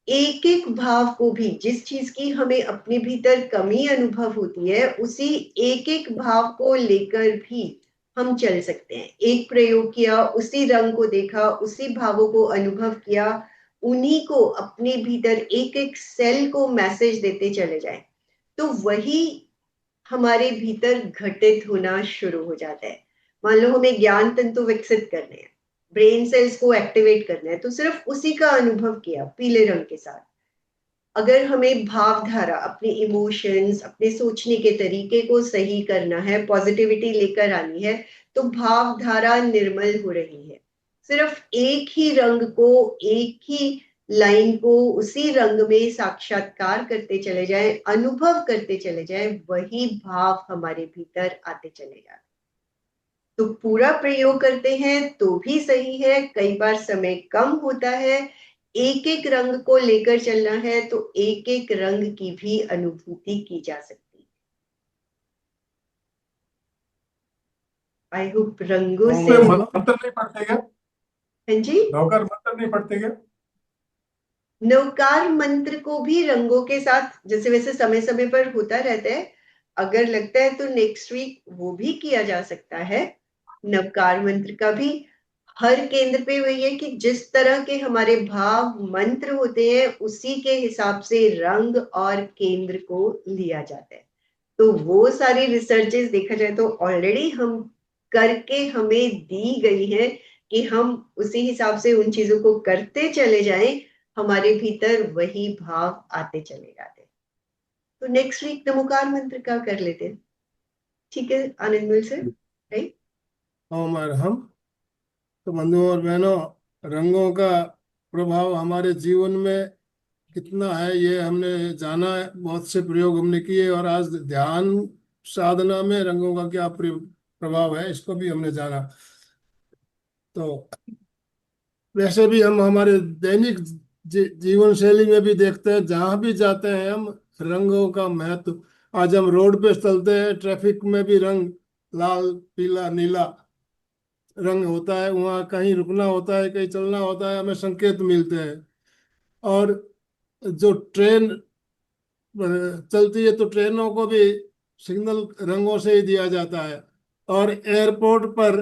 एक एक भाव को भी, जिस चीज की हमें अपने भीतर कमी अनुभव होती है, उसी एक एक भाव को लेकर भी हम चल सकते हैं। एक प्रयोग किया, उसी रंग को देखा, उसी भावों को अनुभव किया, उन्हीं को अपने भीतर एक एक सेल को मैसेज देते चले जाए, तो वही हमारे भीतर घटित होना शुरू हो जाता है। मान लो हमें ज्ञान तंतु विकसित करने हैं, ब्रेन सेल्स को एक्टिवेट करना है, तो सिर्फ उसी का अनुभव किया पीले रंग के साथ। अगर हमें भावधारा, अपने इमोशंस, अपने सोचने के तरीके को सही करना है, पॉजिटिविटी लेकर आनी है, तो भावधारा निर्मल हो रही है। सिर्फ एक ही रंग को, एक ही लाइन को उसी रंग में साक्षात्कार करते चले जाएं, अनुभव करते चले जाएं, वही भाव हमारे भीतर आते चले जाते। तो पूरा प्रयोग करते हैं तो भी सही है, कई बार समय कम होता है, एक एक रंग को लेकर चलना है तो एक एक रंग की भी अनुभूति की जा सकती है। आई होप रंगों ओम से। उसमें अरहम। मंत्र नहीं पढ़ते क्या? हाँ जी। नौकर मंत्र नहीं पढ़ते क्या? नवकार मंत्र को भी रंगों के साथ जैसे वैसे समय समय पर होता रहता है। अगर लगता है तो नेक्स्ट वीक वो भी किया जा सकता है, नवकार मंत्र का भी। हर केंद्र पे वही है कि जिस तरह के हमारे भाव मंत्र होते हैं उसी के हिसाब से रंग और केंद्र को लिया जाता है। तो वो सारी रिसर्चेस देखा जाए तो ऑलरेडी हम करके हमें दी गई है कि हम उसी हिसाब से उन चीजों को करते चले जाएं, हमारे भीतर वही भाव आते चले जाते हैं। तो नेक्स्ट वीक नमोकार मंत्र का कर लेते हैं, ठीक है आनंद मिल सर, राइट? ओम अरहम। तो बंधुओं और बहनों, रंगों का प्रभाव हमारे जीवन में कितना है ये हमने जाना है, बहुत से प्रयोग हमने किए, और आज ध्यान साधना में रंगों का क्या प्रभाव है इसको भी हमने जाना। तो वैसे भी हम हमारे दैनिक जीवन शैली में भी देखते हैं, जहां भी जाते हैं हम रंगों का महत्व। आज हम रोड पे चलते हैं, ट्रैफिक में भी रंग लाल पीला नीला रंग होता है, वहाँ कहीं रुकना होता है, कहीं चलना होता है, हमें संकेत मिलते हैं। और जो ट्रेन चलती है तो ट्रेनों को भी सिग्नल रंगों से ही दिया जाता है। और एयरपोर्ट पर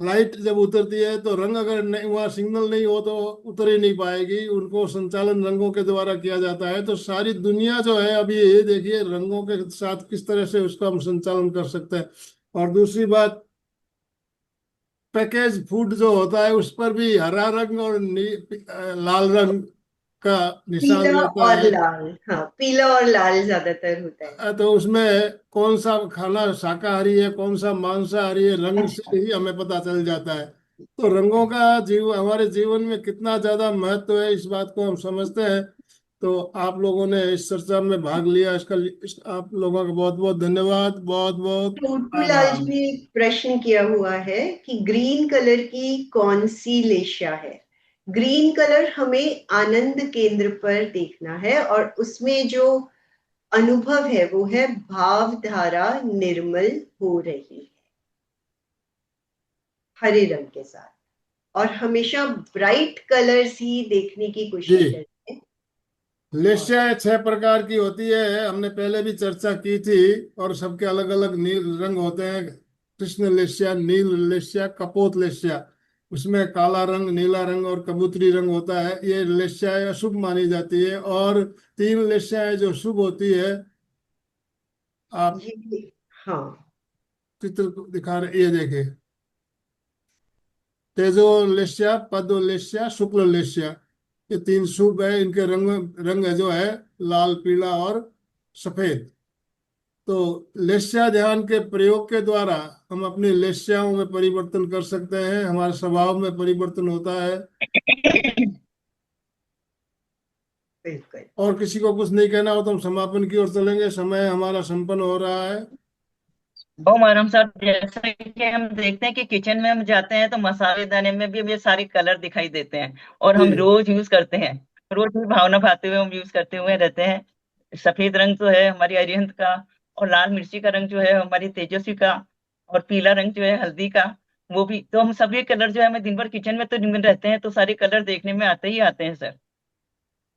फ्लाइट जब उतरती है तो रंग अगर नहीं, वहाँ सिग्नल नहीं हो तो उतर ही नहीं पाएगी, उनको संचालन रंगों के द्वारा किया जाता है। तो सारी दुनिया जो है अभी ये देखिए रंगों के साथ किस तरह से उसका हम संचालन कर सकते हैं। और दूसरी बात, पैकेज फूड जो होता है उस पर भी हरा रंग और लाल रंग का निशान पीला रहता और है। लाल, हाँ पीला और लाल ज्यादातर होता है। तो उसमें कौन सा खाना शाकाहारी है, कौन सा मांसाहारी है, रंग अच्छा, से ही हमें पता चल जाता है। तो रंगों का हमारे जीवन में कितना ज्यादा महत्व है इस बात को हम समझते हैं। तो आप लोगों ने इस चर्चा में भाग लिया, आप लोगों का बहुत बहुत धन्यवाद, बहुत बहुत टूटू लाल जी आभार। ने एक प्रश्न किया हुआ है कि ग्रीन कलर की कौन सी लेशा है। ग्रीन कलर हमें आनंद केंद्र पर देखना है और उसमें जो अनुभव है वो है भाव धारा निर्मल हो रही है हरे रंग के साथ, और हमेशा ब्राइट कलर्स ही देखने की कोशिश जी, करते हैं। और लेस्या 6 प्रकार की होती है, हमने पहले भी चर्चा की थी, और सबके अलग अलग नील रंग होते हैं। कृष्ण लेस्या, नील लेस्या, कपोत लेस्या, उसमें काला रंग, नीला रंग और कबूतरी रंग होता है। ये लेस्याएं अशुभ मानी जाती है, और 3 लेस्याएं जो शुभ होती है, आप ये, हाँ, चित्र को दिखा रहे, ये देखिए, तेजो लेस्या, पदो लेस्या, शुक्ल लेस्या, ये 3 शुभ है। इनके रंग रंग जो है लाल पीला और सफेद। तो लेस्या ध्यान के प्रयोग के द्वारा हम अपनी लेस्याओं में परिवर्तन कर सकते हैं, हमारे स्वभाव में परिवर्तन होता है। बिल्कुल। और किसी को कुछ नहीं कहना हो तो हम समापन की ओर चलेंगे, समय हमारा संपन्न हो रहा है। ओम आराम साहब, जैसा कि हम देखते हैं कि किचन में हम जाते हैं तो मसाले दाने में भी हमें सारे कलर दिखाई देते हैं, और हम जी रोज यूज करते हैं। रोज ही भावना भाते हुए हम यूज करते हुए रहते हैं। सफेद रंग जो है हमारी अरिहंत का, और लाल मिर्ची का रंग जो है हमारी तेजस्वी का, और पीला रंग जो है हल्दी का। वो भी तो हम सभी कलर जो है हमें दिन भर किचन में तो दिन भर रहते हैं तो सारे कलर देखने में आते ही आते हैं सर।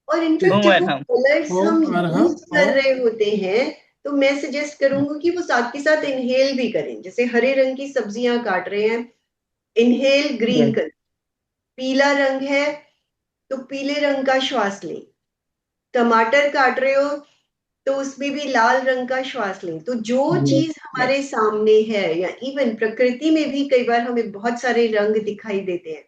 और इनफैक्ट ओम जब वो अरहम। कलर्स ओम हम अरहम यूज कर ओम। रहे होते हैं तो मैं सजेस्ट करूंगी कि वो साथ के साथ इनहेल भी करें। जैसे हरे रंग की सब्जियां काट रहे हैं, इनहेल ग्रीन यस। कलर। पीला रंग है तो पीले रंग का श्वास लें। टमाटर काट रहे हो तो उसमें भी लाल रंग का श्वास लें। तो जो यस। चीज यस। हमारे सामने है, या इवन प्रकृति में भी कई बार हमें बहुत सारे रंग दिखाई देते हैं,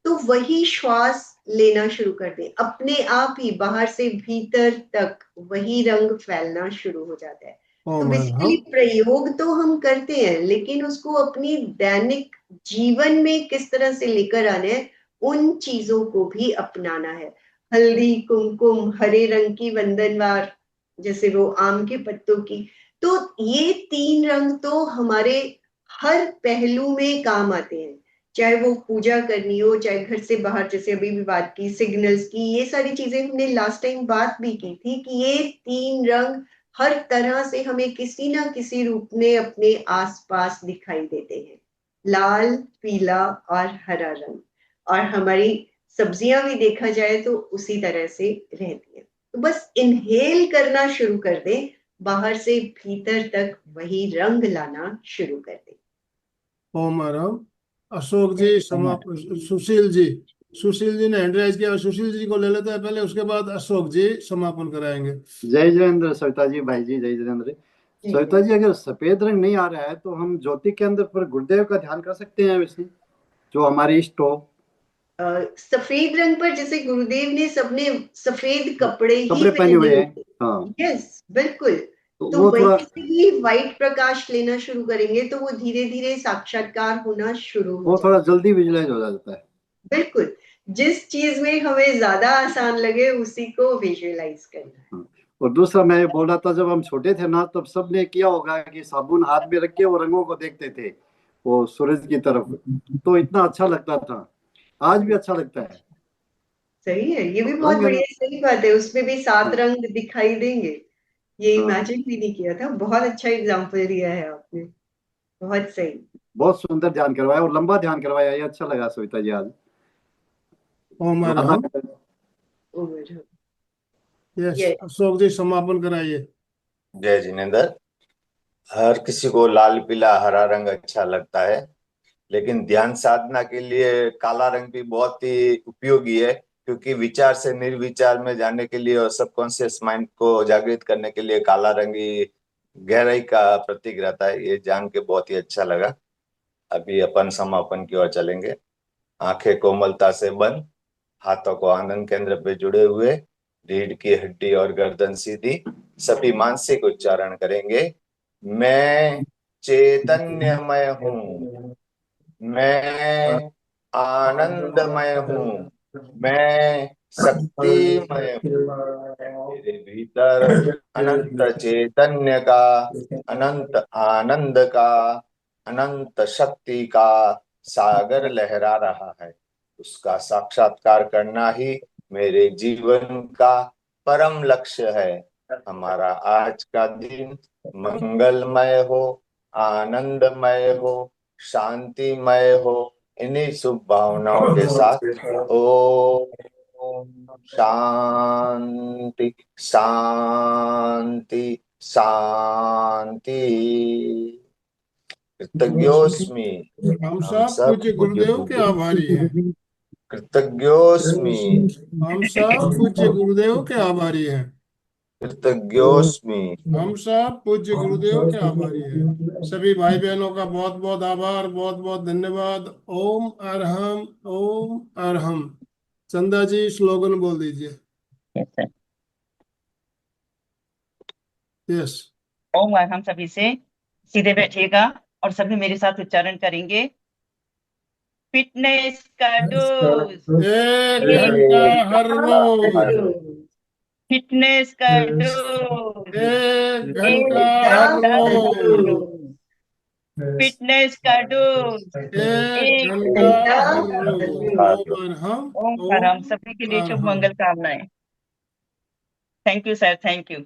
तो वही श्वास लेना शुरू कर दें, अपने आप ही बाहर से भीतर तक वही रंग फैलना शुरू हो जाता है। तो ओम बेसिकली अरहम। प्रयोग तो हम करते हैं, लेकिन उसको अपनी दैनिक जीवन में किस तरह से लेकर आना है, उन चीजों को भी अपनाना है। हल्दी कुमकुम, हरे रंग की वंदनवार, जैसे वो आम के पत्तों की। तो ये 3 रंग तो हमारे हर पहलू में काम आते हैं। चाहे वो पूजा करनी हो, चाहे घर से बाहर, जैसे अभी भी बात की सिग्नल्स की, ये सारी चीजें हमने लास्ट टाइम बात भी की थी कि ये 3 रंग हर तरह से हमें किसी ना किसी रूप में अपने आसपास दिखाई देते हैं। लाल, पीला और हरा रंग। और हमारी सब्जियां भी देखा जाए तो उसी तरह से रहती है। तो बस इनहेल करना शुरू कर दें, बाहर से भीतर तक वही रंग लाना शुरू कर दें। ओम अरहम। अशोक जी सुशील जी ने हैंड राइज किया, सुशील जी को ले लेते हैं पहले, उसके बाद अशोक जी समापन कराएंगे। जय जिनेन्द्र सविता जी, भाई जी, जय जिनेन्द्र। सविता जी, अगर सफेद रंग नहीं आ रहा है तो हम ज्योति के अंदर पर गुरुदेव का ध्यान कर सकते हैं वैसे, जो हमारे इष्ट हो। सफेद रंग पर जैसे गुरुदेव ने सबने सफेद कपड़े ही कपड़े पहने हुए हैं, हाँ, यस बिल्कुल। तो तो वो वहीं थोड़ा से ही व्हाइट प्रकाश लेना शुरू करेंगे तो वो धीरे धीरे साक्षात्कार होना शुरू हो वो जाएगा। थोड़ा जल्दी विजुलाइज हो जाता है। बिल्कुल, जिस चीज में हमें ज्यादा आसान लगे उसी को विजुअलाइज करना है। और दूसरा मैं ये बोल रहा था, जब हम छोटे थे ना तब सबने किया होगा कि साबुन हाथ में रख के वो रंगों को देखते थे, वो सूरज की तरफ, तो इतना अच्छा लगता था। आज भी अच्छा लगता है। सही है, ये भी बहुत रंग बढ़िया, सही बात है, उसमें भी 7 हाँ, रंग दिखाई देंगे। ये हाँ, इमेजिन भी नहीं किया था, बहुत अच्छा एग्जाम्पल दिया है आपने, बहुत सही। बहुत सुंदर ध्यान करवाया और लंबा ध्यान करवाया, ये अच्छा लगा सविता जी आज। ओम राधा अरहम। ओवर। यस, ये अशोक जी समापन कराइए। जय जिनेन्द्र। हर किसी को लाल पीला हरा रंग अच्छा लगता है, लेकिन ध्यान साधना के लिए काला रंग भी बहुत ही उपयोगी है, क्योंकि विचार से निर्विचार में जाने के लिए और सबकॉन्शियस माइंड को जागृत करने के लिए काला रंग ही गहराई का प्रतीक रहता है। ये जान के बहुत ही अच्छा लगा। अभी अपन समापन की ओर चलेंगे। आंखें कोमलता से बंद, हाथों को आनंद केंद्र पे जुड़े हुए, रीढ़ की हड्डी और गर्दन सीधी, सभी मानसिक उच्चारण करेंगे। मैं चैतन्यमय हूँ, मैं आनंदमय हूँ, मैं शक्तिमय हूँ। मेरे भीतर अनंत चैतन्य का, अनंत आनंद का, अनंत शक्ति का सागर लहरा रहा है। उसका साक्षात्कार करना ही मेरे जीवन का परम लक्ष्य है। हमारा आज का दिन मंगलमय हो, आनंदमय हो, शांतिमय हो। इन्हीं शुभ भावनाओं के साथ ओम शांति शांति शांति। कृतज्ञोस्मि। हम हम सब सब पूज्य गुरुदेव के आभारी हैं। कृतज्ञोस्मि। हम सब पूज्य गुरुदेव के आभारी हैं। कृतज्ञोस्मि। हम सब पूज्य गुरुदेव के आभारी हैं। सभी भाई बहनों का बहुत बहुत आभार, बहुत बहुत धन्यवाद। ओम अरहम, ओम अरहम। चंदा जी स्लोगन बोल दीजिए। Yes sir. यस। ओम हम सभी से सीधे बैठिएगा और सभी मेरे साथ उच्चारण करेंगे। फिटनेस का डोज, 1 घंटा हर रोज। फिटनेस का डोज, 1 घंटा घंटा हर हर रोज। रोज। फिटनेस का डोज, 1 घंटा घंटा हर हर रोज। रोज। ओम अरहम, ओम हम ओम सभी के लिए शुभ अरहम। मंगल कामनाएं। Thank you sir, thank you.